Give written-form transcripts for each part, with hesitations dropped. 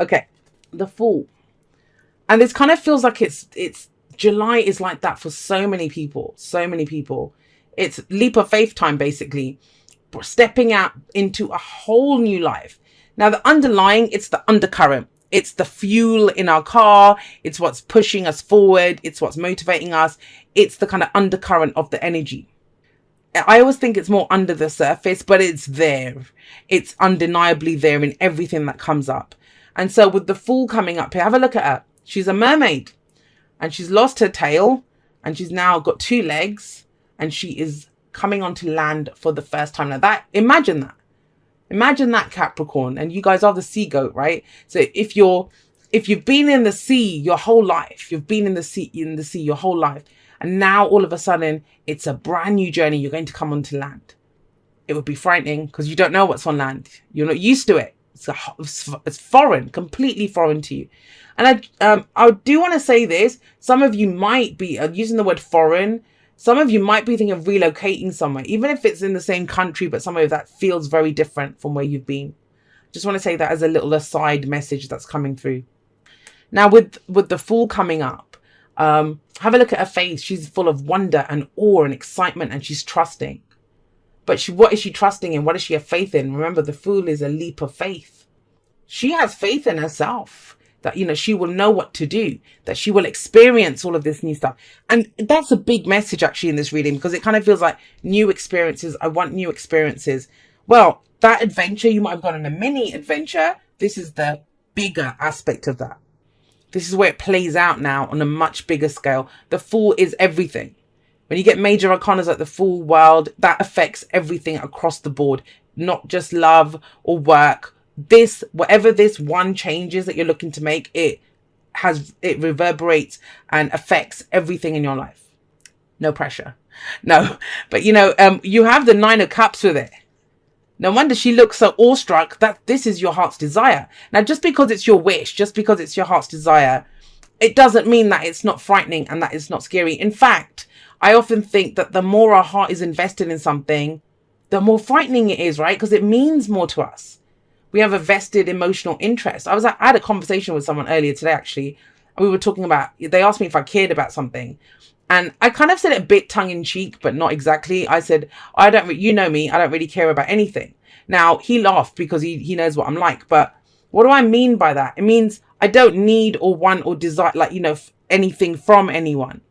Okay, the Fool. And this kind of feels like it's July is like that for so many people. So many people. It's leap of faith time, basically. Stepping out into a whole new life. Now, the underlying, it's the undercurrent. It's the fuel in our car. It's what's pushing us forward. It's what's motivating us. It's the kind of undercurrent of the energy. I always think it's more under the surface, but it's there. It's undeniably there in everything that comes up. And so with the Fool coming up here, have a look at her. She's a mermaid and she's lost her tail and she's now got 2 legs and she is coming onto land for the first time. Now imagine that, Capricorn, and you guys are the sea goat, right? So if you've been in the sea your whole life, your whole life, and now all of a sudden it's a brand new journey, you're going to come onto land. It would be frightening because you don't know what's on land. You're not used to it. It's foreign, completely foreign to you. And I do want to say this. Some of you might be using the word foreign. Some of you might be thinking of relocating somewhere, even if it's in the same country, but somewhere that feels very different from where you've been. Just want to say that as a little aside message that's coming through. Now with the Fool coming up, have a look at her face. She's full of wonder and awe and excitement, and she's trusting. But what is she trusting in? What does she have faith in? Remember, the Fool is a leap of faith. She has faith in herself that, she will know what to do, that she will experience all of this new stuff. And that's a big message actually in this reading, because it kind of feels like new experiences. I want new experiences. Well, that adventure, you might have gone on a mini adventure. This is the bigger aspect of that. This is where it plays out now on a much bigger scale. The Fool is everything. When you get major arcanas like the Fool world, that affects everything across the board, not just love or work. Whatever this one changes that you're looking to make, it reverberates and affects everything in your life. No pressure. No, but you have the 9 of Cups with it. No wonder she looks so awestruck that this is your heart's desire. Now, just because it's your wish, just because it's your heart's desire, it doesn't mean that it's not frightening and that it's not scary. In fact, I often think that the more our heart is invested in something, the more frightening it is, right? Because it means more to us. We have a vested emotional interest. I had a conversation with someone earlier today, actually. And we were talking about, they asked me if I cared about something. And I kind of said it a bit tongue in cheek, but not exactly. I said, you know me, I don't really care about anything. Now, he laughed because he knows what I'm like. But what do I mean by that? It means I don't need or want or desire, anything from anyone.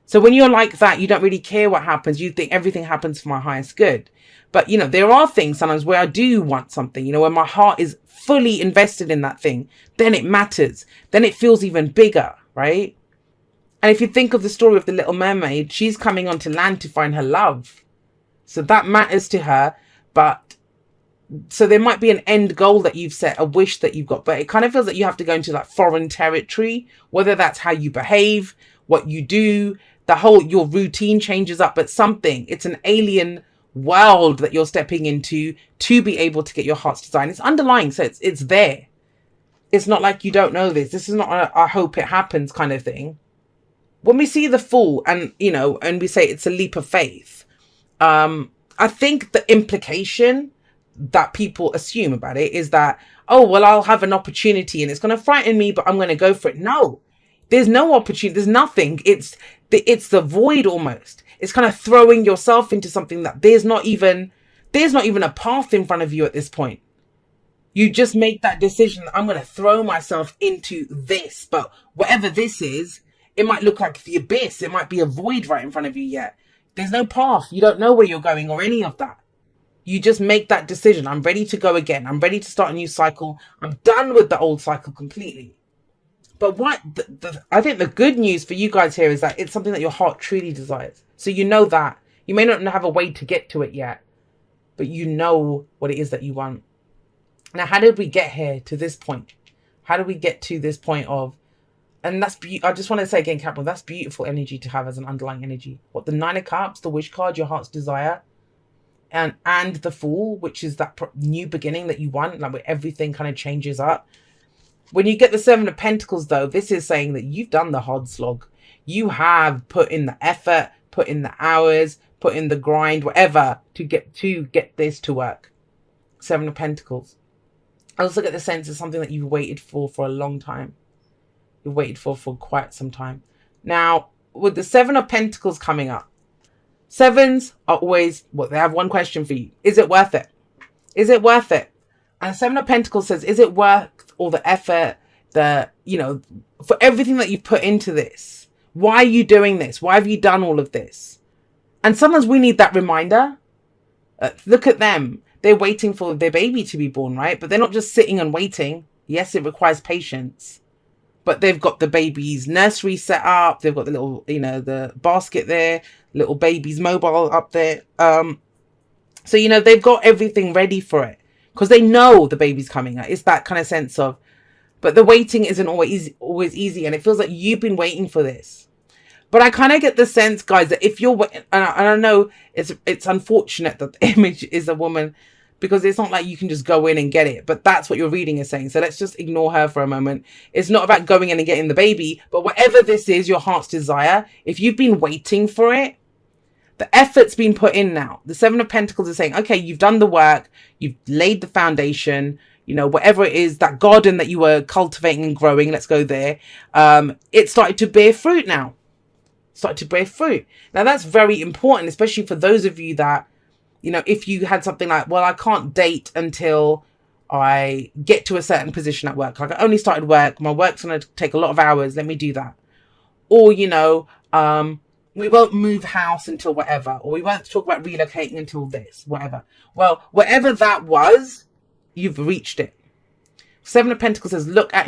So when you're like that, you don't really care what happens. You think everything happens for my highest good. But, there are things sometimes where I do want something, when my heart is fully invested in that thing, then it matters. Then it feels even bigger, right? And if you think of the story of the Little Mermaid, she's coming onto land to find her love. So that matters to her. But so there might be an end goal that you've set, a wish that you've got, but it kind of feels like you have to go into that foreign territory, whether that's how you behave, what you do, your routine changes up, but it's an alien world that you're stepping into to be able to get your heart's desire. And it's underlying, so it's there. It's not like you don't know this. This is not I hope it happens kind of thing. When we see the Fool and we say it's a leap of faith, I think the implication that people assume about it is that, oh, well, I'll have an opportunity and it's going to frighten me, but I'm going to go for it. No, there's no opportunity. There's nothing. It's the void almost. It's kind of throwing yourself into something that there's not even a path in front of you at this point. You just make that decision. I'm going to throw myself into this, but whatever this is, it might look like the abyss. It might be a void right in front of you yet. There's no path. You don't know where you're going or any of that. You just make that decision. I'm ready to go again. I'm ready to start a new cycle. I'm done with the old cycle completely. But I think the good news for you guys here is that it's something that your heart truly desires. So you know that. You may not have a way to get to it yet, but you know what it is that you want. Now, how did we get here to this point? How do we get to this point of, and I just want to say again, Capricorn, that's beautiful energy to have as an underlying energy. What, the 9 of Cups, the wish card, your heart's desire, and the Fool, which is that new beginning that you want, like where everything kind of changes up. When you get the 7 of Pentacles, though, this is saying that you've done the hard slog. You have put in the effort, put in the hours, put in the grind, whatever, to get this to work. 7 of Pentacles. I also get the sense it's something that you've waited for a long time. You've waited for quite some time. Now, with the Seven of Pentacles coming up, sevens are always, they have one question for you. Is it worth it? Is it worth it? And Seven of Pentacles says, is it worth all the effort, for everything that you've put into this? Why are you doing this? Why have you done all of this? And sometimes we need that reminder. Look at them. They're waiting for their baby to be born, right? But they're not just sitting and waiting. Yes, it requires patience. But they've got the baby's nursery set up. They've got the little, the basket there. Little baby's mobile up there. So, they've got everything ready for it. Because they know the baby's coming out. It's that kind of sense of, but the waiting isn't always easy. And it feels like you've been waiting for this. But I kind of get the sense, guys, that if you're, and I know it's unfortunate that the image is a woman, because it's not like you can just go in and get it. But that's what your reading is saying. So let's just ignore her for a moment. It's not about going in and getting the baby. But whatever this is, your heart's desire, if you've been waiting for it, the effort's been put in now. The Seven of Pentacles is saying, okay, you've done the work. You've laid the foundation. Whatever it is, that garden that you were cultivating and growing, let's go there. It started to bear fruit now. Started to bear fruit. Now, that's very important, especially for those of you that, if you had something like, well, I can't date until I get to a certain position at work. Like, I only started work. My work's going to take a lot of hours. Let me do that. Or, we won't move house until whatever. Or we won't talk about relocating until this, whatever. Well, whatever that was, you've reached it. Seven of Pentacles says, look at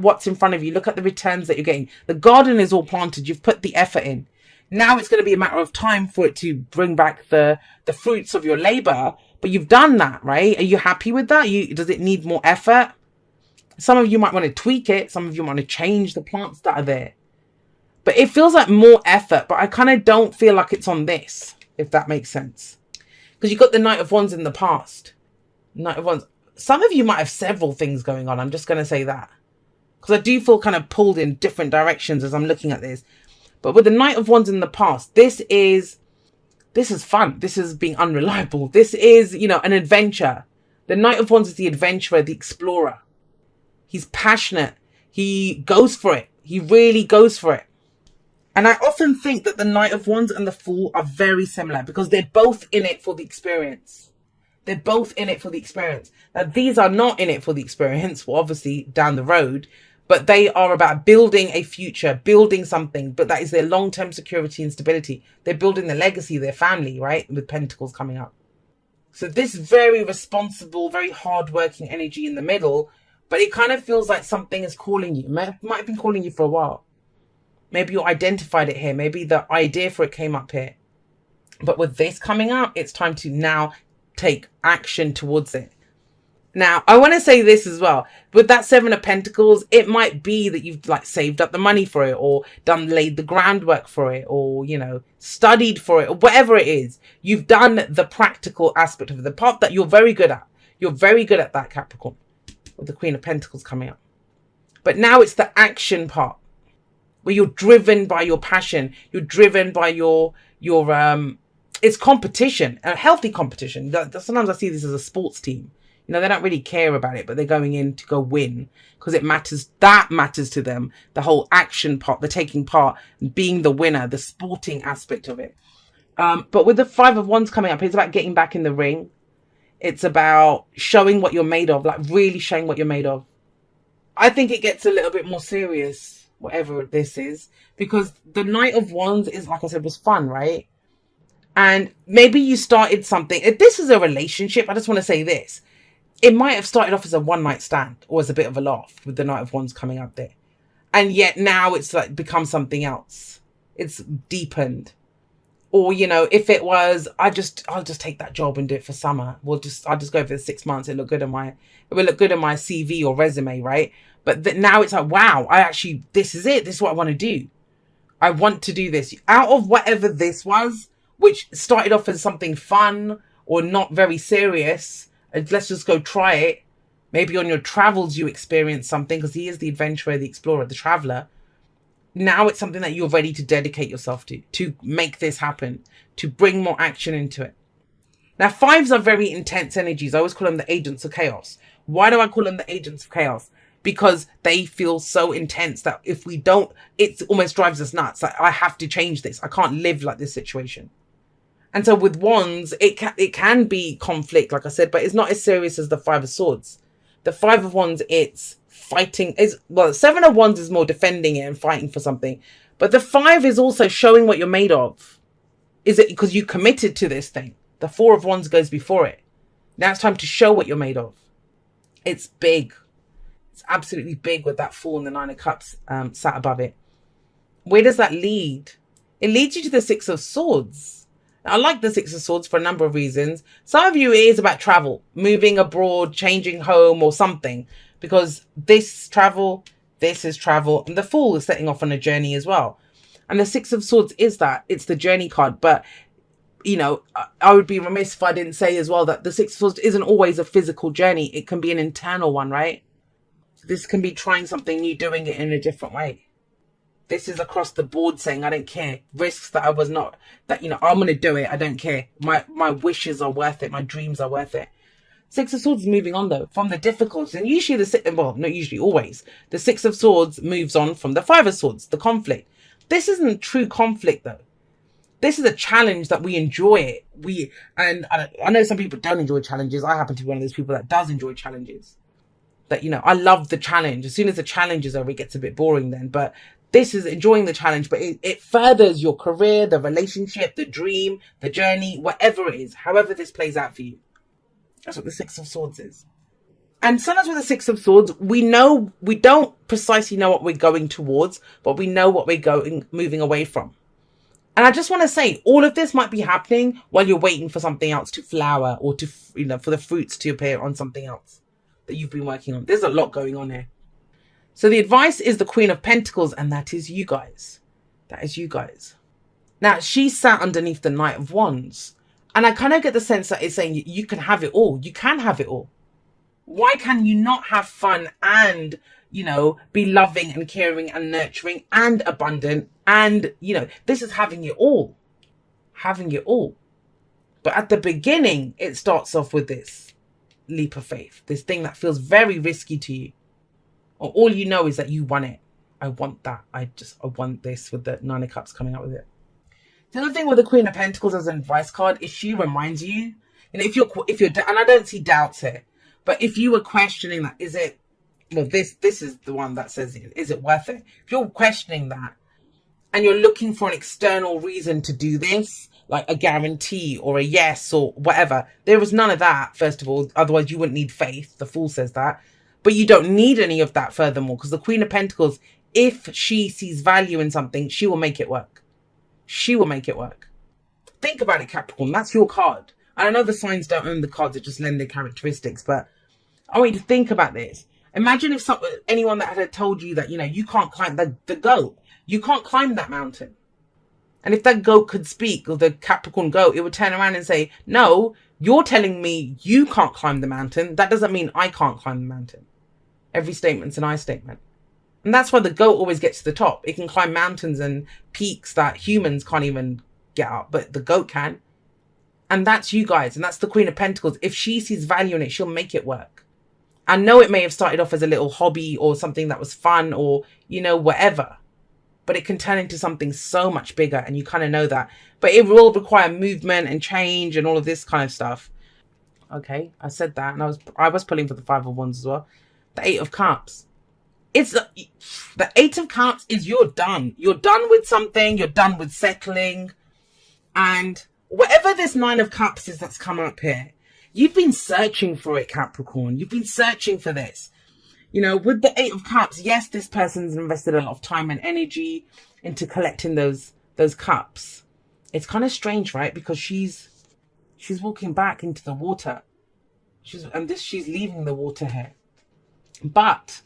what's in front of you. Look at the returns that you're getting. The garden is all planted. You've put the effort in. Now it's going to be a matter of time for it to bring back the fruits of your labor. But you've done that, right? Are you happy with that? Does it need more effort? Some of you might want to tweak it. Some of you want to change the plants that are there. But it feels like more effort. But I kind of don't feel like it's on this, if that makes sense. Because you've got the Knight of Wands in the past. Knight of Wands. Some of you might have several things going on. I'm just going to say that. Because I do feel kind of pulled in different directions as I'm looking at this. But with the Knight of Wands in the past, this is fun. This is being unreliable. This is, an adventure. The Knight of Wands is the adventurer, the explorer. He's passionate. He goes for it. He really goes for it. And I often think that the Knight of Wands and the Fool are very similar because they're both in it for the experience. They're both in it for the experience. Now, these are not in it for the experience, well, obviously down the road, but they are about building a future, building something, but that is their long-term security and stability. They're building their legacy, their family, right? With Pentacles coming up. So this very responsible, very hard-working energy in the middle, but it kind of feels like something is calling you. Might have been calling you for a while. Maybe you identified it here. Maybe the idea for it came up here. But with this coming up, it's time to now take action towards it. Now, I want to say this as well. With that Seven of Pentacles, it might be that you've saved up the money for it or laid the groundwork for it or, studied for it or whatever it is. You've done the practical aspect of it, the part that you're very good at. You're very good at that, Capricorn, with the Queen of Pentacles coming up. But now it's the action part where you're driven by your passion. You're driven by your it's competition, a healthy competition. Sometimes I see this as a sports team. They don't really care about it, but they're going in to go win because it matters. That matters to them. The whole action part, the taking part, being the winner, the sporting aspect of it. But with the Five of Wands coming up, it's about getting back in the ring. It's about showing what you're made of, really showing what you're made of. I think it gets a little bit more serious, whatever this is, because the Knight of Wands is, like I said, was fun, right? And maybe you started something. If this is a relationship, I just want to say this. It might have started off as a one-night stand or as a bit of a laugh with the Knight of Wands coming up there. And yet now it's become something else. It's deepened. Or, if it was, I'll just take that job and do it for summer. I'll just go for the 6 months. It will look good on my CV or resume, right? But now it's like, wow, this is it. This is what I want to do. I want to do this. Out of whatever this was, which started off as something fun or not very serious, let's just go try it. Maybe on your travels you experience something because he is the adventurer, the explorer, the traveler. Now it's something that you're ready to dedicate yourself to make this happen, to bring more action into it. Now, fives are very intense energies. I always call them the agents of chaos. Why do I call them the agents of chaos? Because they feel so intense that if we don't, it almost drives us nuts. Like, I have to change this. I can't live like this situation. And so with wands, it can be conflict, like I said, but it's not as serious as the Five of Swords. The Five of Wands, it's fighting. Well, Seven of Wands is more defending it and fighting for something. But the Five is also showing what you're made of. Is it because you committed to this thing? The Four of Wands goes before it. Now it's time to show what you're made of. It's big. It's absolutely big with that Fool and the Nine of Cups sat above it. Where does that lead? It leads you to the Six of Swords. Now, I like the Six of Swords for a number of reasons. Some of you, it is about travel, moving abroad, changing home or something. Because this is travel, and the Fool is setting off on a journey as well. And the Six of Swords is that. It's the journey card. But, you know, I would be remiss if I didn't say as well that the Six of Swords isn't always a physical journey. It can be an internal one, right? This can be trying something new, doing it in a different way. This is across the board saying, I don't care. Risks that I was not, that, you know, I'm going to do it. I don't care. My wishes are worth it. My dreams are worth it. Six of Swords is moving on, though, from the difficulties. And usually well, not usually, always. The Six of Swords moves on from the Five of Swords, the conflict. This isn't true conflict, though. This is a challenge that we enjoy. And I know some people don't enjoy challenges. I happen to be one of those people that does enjoy challenges. That, you know, I love the challenge. As soon as the challenge is over, it gets a bit boring then. But this is enjoying the challenge, but it furthers your career, the relationship, the dream, the journey, whatever it is, however this plays out for you. That's what the Six of Swords is. And sometimes with the Six of Swords, we don't precisely know what we're going towards, but we know what we're moving away from. And I just want to say, all of this might be happening while you're waiting for something else to flower or to, you know, for the fruits to appear on something else that you've been working on. There's a lot going on here. So the advice is the Queen of Pentacles, and that is you guys. That is you guys. Now, she sat underneath the Knight of Wands. And I kind of get the sense that it's saying you can have it all. You can have it all. Why can you not have fun and, you know, be loving and caring and nurturing and abundant? And, you know, this is having it all. Having it all. But at the beginning, it starts off with this leap of faith. This thing that feels very risky to you. Or all you know is that you want it. I want that. I want this, with the Nine of Cups coming out with it. The other thing with the Queen of Pentacles as an advice card is she reminds you, and if you're, and I don't see doubts here, but if you were questioning that, is it, well, this is the one that says, is it worth it? If you're questioning that and you're looking for an external reason to do this, like a guarantee or a yes or whatever, there is none of that, first of all. Otherwise, you wouldn't need faith. The Fool says that. But you don't need any of that furthermore, because the Queen of Pentacles, if she sees value in something, she will make it work. She will make it work. Think about it, Capricorn. That's your card. And I know the signs don't own the cards, it just lend their characteristics. But I want you to think about this. Imagine if anyone that had told you that, you know, you can't climb the goat. You can't climb that mountain. And if that goat could speak, or the Capricorn goat, it would turn around and say, no, you're telling me you can't climb the mountain. That doesn't mean I can't climb the mountain. Every statement's an I statement. And that's why the goat always gets to the top. It can climb mountains and peaks that humans can't even get up, but the goat can. And that's you guys. And that's the Queen of Pentacles. If she sees value in it, she'll make it work. I know it may have started off as a little hobby or something that was fun or, you know, whatever. But it can turn into something so much bigger, and you kind of know that. But it will require movement and change and all of this kind of stuff. Okay, I said that. And I was pulling for the Five of Wands as well. The Eight of Cups. It's the Eight of Cups is you're done. You're done with something. You're done with settling. And whatever this Nine of Cups is that's come up here, you've been searching for it, Capricorn. You've been searching for this. You know, with the Eight of Cups, yes, this person's invested a lot of time and energy into collecting those cups. It's kind of strange, right? Because she's walking back into the water. She's leaving the water here. But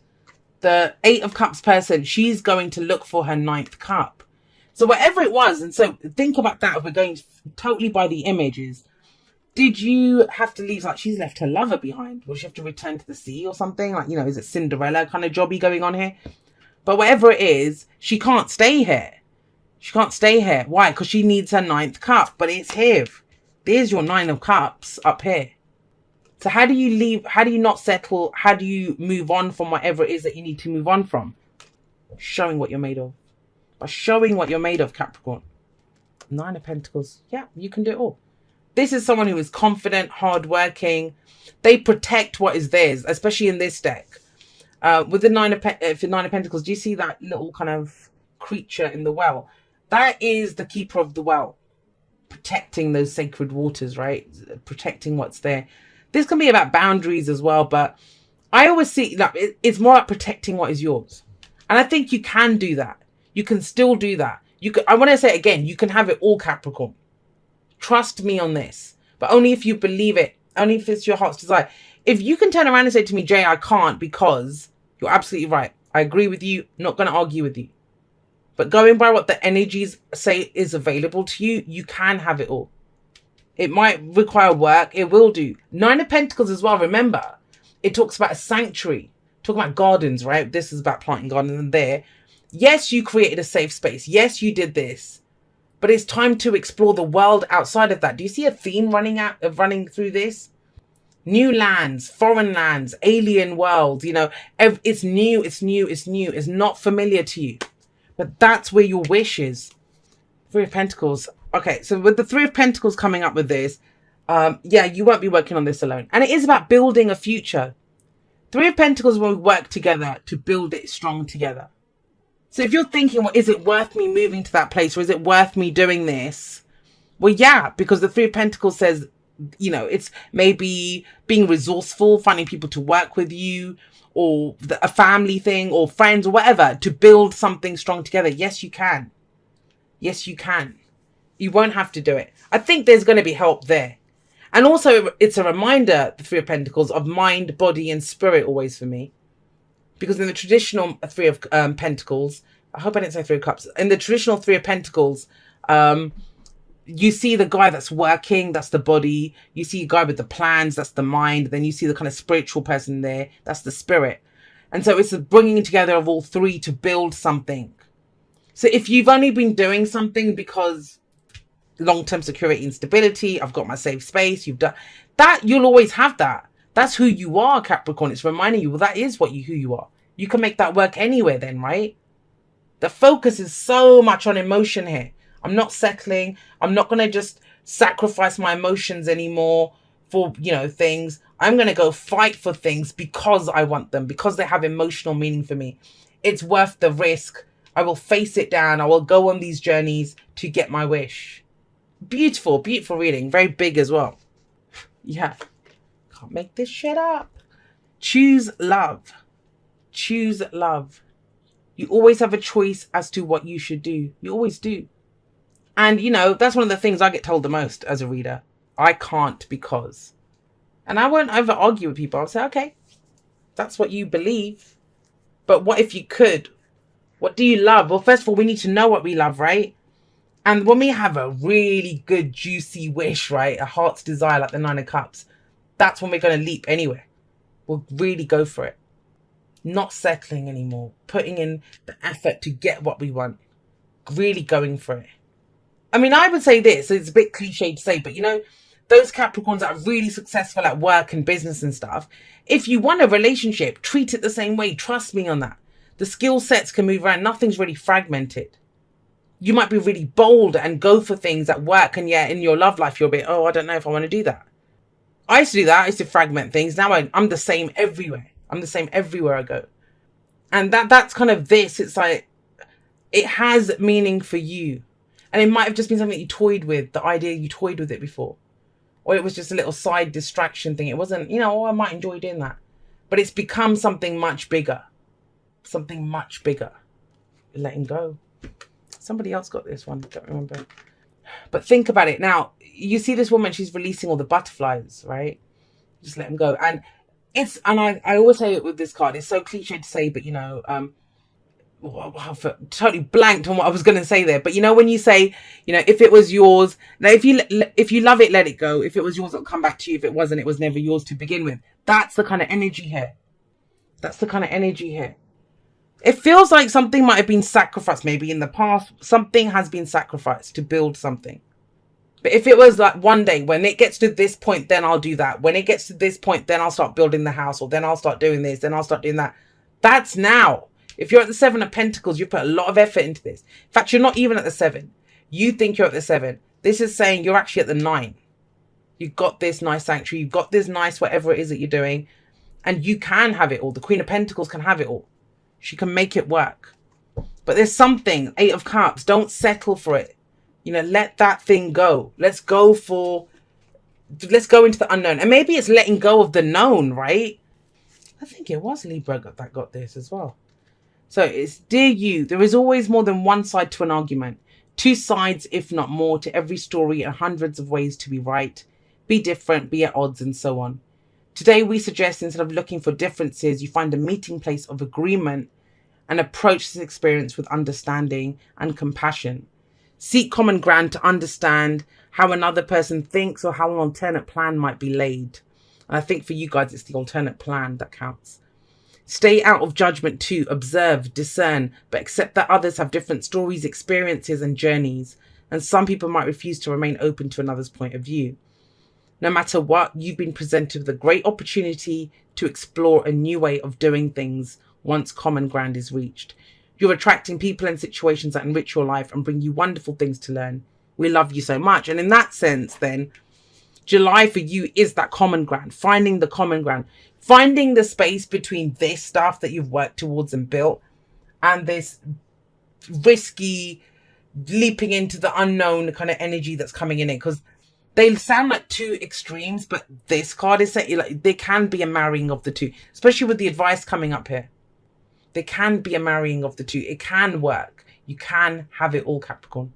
the Eight of Cups person, she's going to look for her ninth cup. So whatever it was, and so think about that. If we're going totally by the images, did you have to leave, like she's left her lover behind? Will she have to return to the sea or something? Like, you know, is it Cinderella kind of jobby going on here? But whatever it is, she can't stay here. She can't stay here. Why? Because she needs her ninth cup. But it's here. There's your Nine of Cups up here. So how do you leave? How do you not settle? How do you move on from whatever it is that you need to move on from? Showing what you're made of. By showing what you're made of, Capricorn. 9 of Pentacles. Yeah, you can do it all. This is someone who is confident, hardworking. They protect what is theirs, especially in this deck. With the 9 of Pentacles, do you see that little kind of creature in the well? That is the keeper of the well. Protecting those sacred waters, right? Protecting what's there. This can be about boundaries as well, but I always see that it's more about protecting what is yours. And I think you can do that. You can still do that. I want to say it again, you can have it all, Capricorn. Trust me on this, but only if you believe it, only if it's your heart's desire. If you can turn around and say to me, Jay, I can't, because you're absolutely right. I agree with you. Not going to argue with you. But going by what the energies say is available to you, you can have it all. It might require work. It will do. 9 of Pentacles as well. Remember, it talks about a sanctuary. Talking about gardens, right? This is about planting gardens and there. Yes, you created a safe space. Yes, you did this. But it's time to explore the world outside of that. Do you see a theme running through this? New lands, foreign lands, alien worlds. You know, it's new, it's new, it's new. It's not familiar to you. But that's where your wish is. 3 of Pentacles. Okay, so with the 3 of Pentacles coming up with this, yeah, you won't be working on this alone. And it is about building a future. 3 of Pentacles will work together to build it strong together. So if you're thinking, well, is it worth me moving to that place, or is it worth me doing this? Well, yeah, because the 3 of Pentacles says, you know, it's maybe being resourceful, finding people to work with you, or a family thing, or friends, or whatever, to build something strong together. Yes, you can. Yes, you can. You won't have to do it. I think there's going to be help there. And also, it's a reminder, the 3 of Pentacles, of mind, body, and spirit always for me. Because in the traditional 3 of Pentacles, I hope I didn't say 3 of Cups. In the traditional 3 of Pentacles, you see the guy that's working, that's the body. You see a guy with the plans, that's the mind. Then you see the kind of spiritual person there, that's the spirit. And so it's a bringing together of all 3 to build something. So if you've only been doing something because long-term security and stability, I've got my safe space, you've done that, you'll always have that. That's who you are, Capricorn. It's reminding you, well, that is who you are. You can make that work anywhere then, right? The focus is so much on emotion here. I'm not settling. I'm not going to just sacrifice my emotions anymore for, you know, things. I'm going to go fight for things because I want them, because they have emotional meaning for me. It's worth the risk. I will face it down. I will go on these journeys to get my wish. Beautiful, beautiful reading. Very big as well. Yeah. Can't make this shit up. Choose love. Choose love. You always have a choice as to what you should do. You always do. And, you know, that's one of the things I get told the most as a reader. I can't because. And I won't ever argue with people. I'll say, okay, that's what you believe. But what if you could? What do you love? Well, first of all, we need to know what we love, right? And when we have a really good, juicy wish, right? A heart's desire like the 9 of Cups. That's when we're going to leap anywhere. We'll really go for it. Not settling anymore. Putting in the effort to get what we want. Really going for it. I mean, I would say this. It's a bit cliche to say, but you know, those Capricorns that are really successful at work and business and stuff, if you want a relationship, treat it the same way. Trust me on that. The skill sets can move around. Nothing's really fragmented. You might be really bold and go for things at work, and yet in your love life, you're a bit, oh, I don't know if I want to do that. I used to do that. I used to fragment things. Now I'm the same everywhere. I'm the same everywhere I go. And that's kind of this. It's like, it has meaning for you. And it might have just been something you toyed with, the idea you toyed with it before. Or it was just a little side distraction thing. It wasn't, you know, oh, I might enjoy doing that. But it's become something much bigger. Something much bigger. Letting go. Somebody else got this one. I don't remember. But think about it. Now, you see this woman, she's releasing all the butterflies, right? Just let them go. And I always say it with this card. It's so cliche to say, but you know, I've totally blanked on what I was going to say there. But you know, when you say, you know, if it was yours, now if you love it, let it go. If it was yours, it'll come back to you. If it wasn't, it was never yours to begin with. That's the kind of energy here. That's the kind of energy here. It feels like something might have been sacrificed maybe in the past. Something has been sacrificed to build something. But if it was like one day, when it gets to this point, then I'll do that. When it gets to this point, then I'll start building the house, or then I'll start doing this, then I'll start doing that. That's now. If you're at the 7 of Pentacles, you put a lot of effort into this. In fact, you're not even at the 7. You think you're at the 7. This is saying you're actually at the 9. You've got this nice sanctuary. You've got this nice whatever it is that you're doing. And you can have it all. The Queen of Pentacles can have it all. She can make it work. But there's something, 8 of Cups. Don't settle for it. You know, let that thing go. Let's go into the unknown. And maybe it's letting go of the known, right? I think it was Libra that got this as well. So it's, dear you, there is always more than one side to an argument. 2 sides, if not more, to every story, and hundreds of ways to be right, be different, be at odds, and so on. Today we suggest, instead of looking for differences, you find a meeting place of agreement and approach this experience with understanding and compassion. Seek common ground to understand how another person thinks, or how an alternate plan might be laid. And I think for you guys, it's the alternate plan that counts. Stay out of judgment too. Observe, discern, but accept that others have different stories, experiences, and journeys. And some people might refuse to remain open to another's point of view. No matter what, you've been presented with a great opportunity to explore a new way of doing things once common ground is reached. You're attracting people and situations that enrich your life and bring you wonderful things to learn. We love you so much. And in that sense, then, July for you is that common ground, finding the common ground, finding the space between this stuff that you've worked towards and built, and this risky leaping into the unknown kind of energy that's coming in it. Because they sound like 2 extremes, but this card is saying like there can be a marrying of the 2, especially with the advice coming up here. There can be a marrying of the 2. It can work. You can have it all, Capricorn.